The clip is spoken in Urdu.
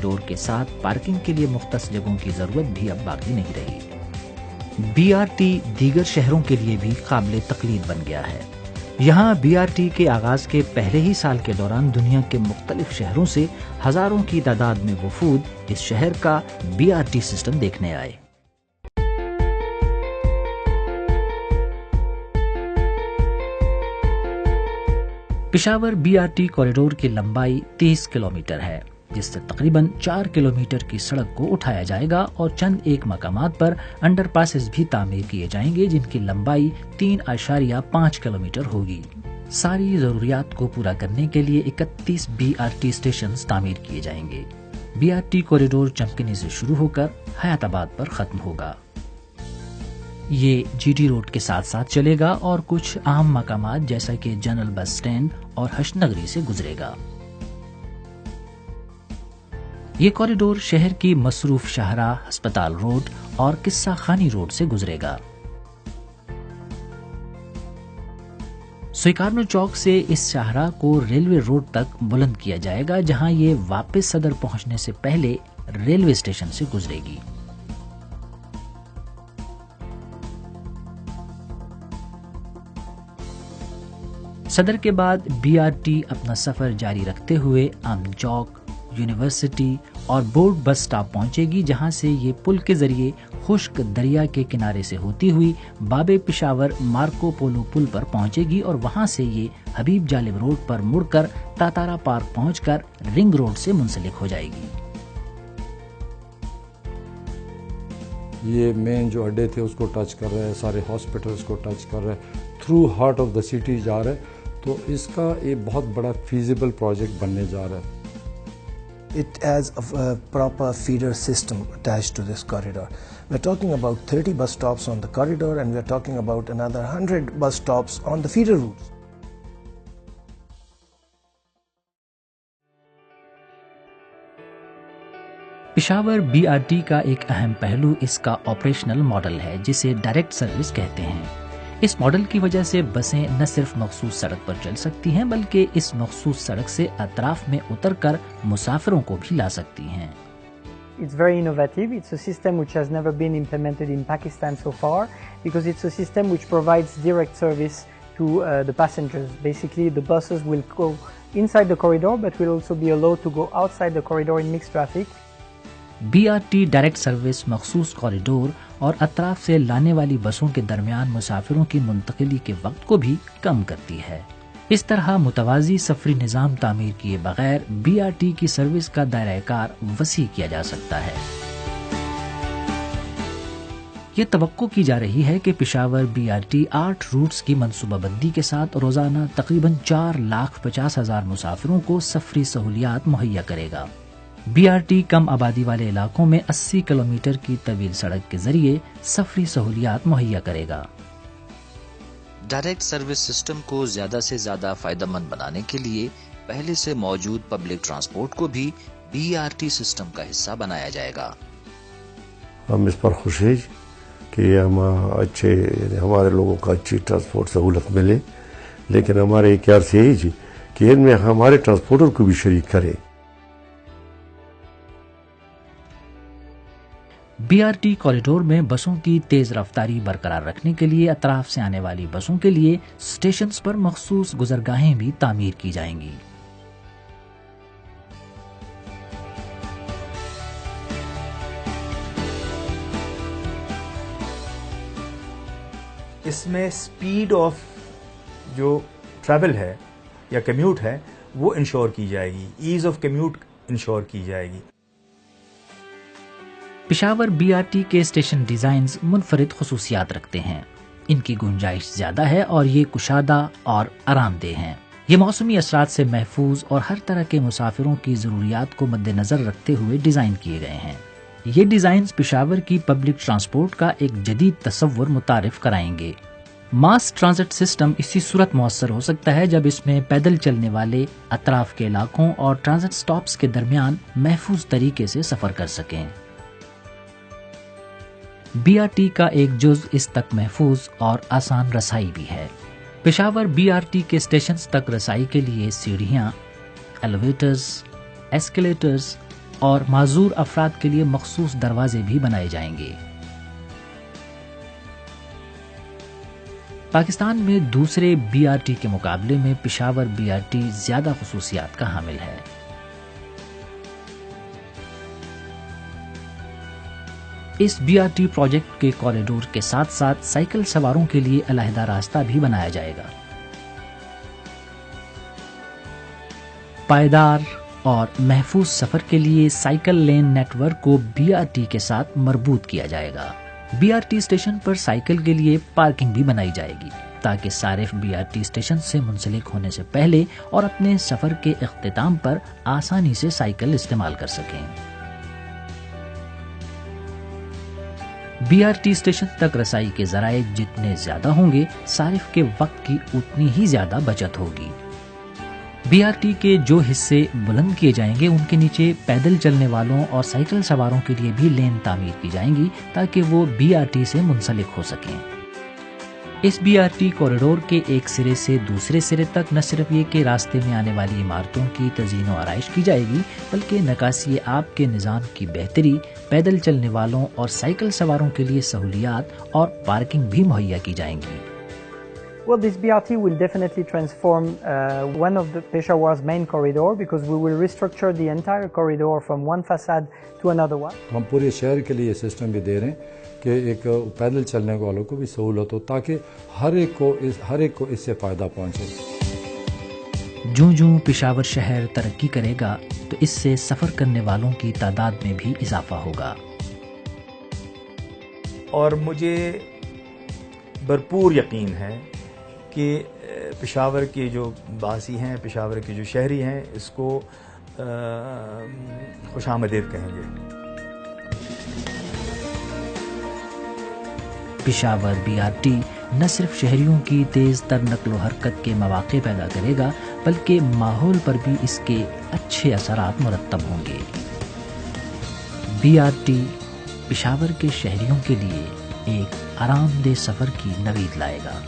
کوریڈور کے ساتھ پارکنگ کے لیے مختص جگہوں کی ضرورت بھی اب باقی نہیں رہی۔ BRT دیگر شہروں کے لیے بھی قابل تقلید بن گیا ہے۔ یہاں BRT کے آغاز کے پہلے ہی سال کے دوران دنیا کے مختلف شہروں سے ہزاروں کی تعداد میں وفود اس شہر کا BRT سسٹم دیکھنے آئے۔ پشاور BRT کوریڈور کی لمبائی 30 کلومیٹر ہے، جس سے تقریباً 4 کلومیٹر کی سڑک کو اٹھایا جائے گا اور چند ایک مقامات پر انڈر پاسز بھی تعمیر کیے جائیں گے جن کی لمبائی 3.5 کلومیٹر ہوگی۔ ساری ضروریات کو پورا کرنے کے لیے 31 BRT اسٹیشنز تعمیر کیے جائیں گے۔ BRT کوریڈور چمکنی سے شروع ہو کر حیات آباد پر ختم ہوگا۔ یہ GT روڈ کے ساتھ ساتھ چلے گا اور کچھ اہم مقامات جیسا کہ جنرل بس سٹینڈ اور حشر نگری سے گزرے گا۔ یہ کوریڈور شہر کی مصروف شاہراہ ہسپتال روڈ اور قصہ خانی روڈ سے گزرے گا۔ سویکارنو چوک سے اس شاہراہ کو ریلوے روڈ تک بلند کیا جائے گا، جہاں یہ واپس صدر پہنچنے سے پہلے ریلوے اسٹیشن سے گزرے گی۔ صدر کے بعد BRT اپنا سفر جاری رکھتے ہوئے امن چوک، یونیورسٹی اور بورڈ بس سٹاپ پہنچے گی، جہاں سے یہ پل کے ذریعے خشک دریا کے کنارے سے ہوتی ہوئی باب پشاور مارکو پولو پل پر پہنچے گی اور وہاں سے یہ حبیب جالب روڈ پر مڑ کر تاتارا پارک پہنچ کر رنگ روڈ سے منسلک ہو جائے گی۔ یہ مین جو اڈے تھے اس کو ٹچ کر رہے ہیں، سارے ہاسپٹلس کو ٹچ کر رہے ہیں، through heart of the city جا رہا ہے، تو اس کا ایک بہت بڑا فیزیبل پروجیکٹ بننے جا رہا ہے۔ It has a proper feeder system attached to this corridor. We're talking about 30 bus stops on the corridor and we're talking about another 100 bus stops on the feeder routes. Peshawar BRT کا ایک اہم پہلو اس کا آپریشنل ماڈل ہے، جسے ڈائریکٹ سروس کہتے ہیں۔ اس ماڈل کی وجہ سے بسیں نہ صرف مخصوص سڑک پر چل سکتی ہیں بلکہ اس مخصوص سڑک سے اطراف میں اتر کر مسافروں کو بھی لا سکتی ہیں۔ It's very innovative. It's a system which has never been implemented in Pakistan so far because it's a system which provides direct service to the passengers. Basically, the buses will go inside the corridor but will also be allowed to go outside the corridor in mixed traffic. BRT direct service مخصوص کوریڈور اور اطراف سے لانے والی بسوں کے درمیان مسافروں کی منتقلی کے وقت کو بھی کم کرتی ہے۔ اس طرح متوازی سفری نظام تعمیر کیے بغیر BRT کی سروس کا دائرہ کار وسیع کیا جا سکتا ہے۔ یہ توقع کی جا رہی ہے کہ پشاور BRT 8 روٹس کی منصوبہ بندی کے ساتھ روزانہ تقریباً 4,50,000 مسافروں کو سفری سہولیات مہیا کرے گا۔ BRT کم آبادی والے علاقوں میں 80 کلومیٹر کی طویل سڑک کے ذریعے سفری سہولیات مہیا کرے گا۔ ڈائریکٹ سروس سسٹم کو زیادہ سے زیادہ فائدہ مند بنانے کے لیے پہلے سے موجود پبلک ٹرانسپورٹ کو بھی BRT سسٹم کا حصہ بنایا جائے گا۔ ہم اس پر خوش ہیں کہ ہم اچھے ہمارے لوگوں کو اچھی ٹرانسپورٹ سہولت ملے، لیکن ہمارے ایک عرض یہی جی کہ ان میں ہمارے ٹرانسپورٹر کو بھی شریک کریں۔ BRT کوریڈور میں بسوں کی تیز رفتاری برقرار رکھنے کے لیے اطراف سے آنے والی بسوں کے لیے اسٹیشنز پر مخصوص گزرگاہیں بھی تعمیر کی جائیں گی۔ اس میں سپیڈ آف جو ٹریول ہے یا کمیوٹ ہے وہ انشور کی جائے گی، ایز آف کمیوٹ انشور کی جائے گی۔ پشاور BRT کے اسٹیشن ڈیزائنز منفرد خصوصیات رکھتے ہیں۔ ان کی گنجائش زیادہ ہے اور یہ کشادہ اور آرام دہ ہیں۔ یہ موسمی اثرات سے محفوظ اور ہر طرح کے مسافروں کی ضروریات کو مد نظر رکھتے ہوئے ڈیزائن کیے گئے ہیں۔ یہ ڈیزائنز پشاور کی پبلک ٹرانسپورٹ کا ایک جدید تصور متعارف کرائیں گے۔ ماس ٹرانزٹ سسٹم اسی صورت مؤثر ہو سکتا ہے جب اس میں پیدل چلنے والے اطراف کے علاقوں اور ٹرانزٹ سٹاپس کے درمیان محفوظ طریقے سے سفر کر سکیں۔ BRT کا ایک جز اس تک محفوظ اور آسان رسائی بھی ہے۔ پشاور BRT کے اسٹیشنز تک رسائی کے لیے سیڑھیاں، ایلیویٹرز، ایسکیلیٹرز، اور معذور افراد کے لیے مخصوص دروازے بھی بنائے جائیں گے۔ پاکستان میں دوسرے بی آر ٹی کے مقابلے میں پشاور بی آر ٹی زیادہ خصوصیات کا حامل ہے۔ اس بی آر ٹی پروجیکٹ کے کوریڈور کے ساتھ ساتھ سائیکل سواروں کے لیے علیحدہ راستہ بھی بنایا جائے گا۔ پائیدار اور محفوظ سفر کے لیے سائیکل لین نیٹ ورک کو بی آر ٹی کے ساتھ مربوط کیا جائے گا۔ بی آر ٹی اسٹیشن پر سائیکل کے لیے پارکنگ بھی بنائی جائے گی تاکہ صارف بی آر ٹی اسٹیشن سے منسلک ہونے سے پہلے اور اپنے سفر کے اختتام پر آسانی سے سائیکل استعمال کر سکیں۔ بی آر ٹی اسٹیشن تک رسائی کے ذرائع جتنے زیادہ ہوں گے، صارف کے وقت کی اتنی ہی زیادہ بچت ہوگی۔ بی آر ٹی کے جو حصے بلند کیے جائیں گے، ان کے نیچے پیدل چلنے والوں اور سائیکل سواروں کے لیے بھی لین تعمیر کی جائیں گی تاکہ وہ بی آر ٹی سے منسلک ہو سکیں۔ اس بی آر ٹی کوریڈور کے ایک سرے سے دوسرے سرے تک نہ صرف یہ کہ راستے میں آنے والی عمارتوں کی تزئین و آرائش کی جائے گی، بلکہ نکاسی آب کے نظام کی بہتری، پیدل چلنے والوں اور سائیکل سواروں کے لیے سہولیات اور پارکنگ بھی مہیا کی جائیں گی۔ Well, this BRT will definitely transform one of the Peshawar's main corridor because we will restructure the entire corridor from one facade to another one. ہم پورے شہر کے لیے یہ سسٹم بھی دے رہے ہیں کہ ایک پیدل چلنے والوں کو بھی سہولت ہو تاکہ ہر ایک کو اس سے فائدہ پہنچے۔ جوں پشاور شہر ترقی کرے گا تو اس سے سفر کرنے والوں کی تعداد میں بھی اضافہ ہوگا۔ اور مجھے بھرپور یقین ہے کہ پشاور کے جو باسی ہیں، پشاور کے جو شہری ہیں، اس کو خوش آمدید کہیں گے۔ پشاور بی آر ٹی نہ صرف شہریوں کی تیز تر نقل و حرکت کے مواقع پیدا کرے گا، بلکہ ماحول پر بھی اس کے اچھے اثرات مرتب ہوں گے۔ بی آر ٹی پشاور کے شہریوں کے لیے ایک آرام دہ سفر کی نوید لائے گا۔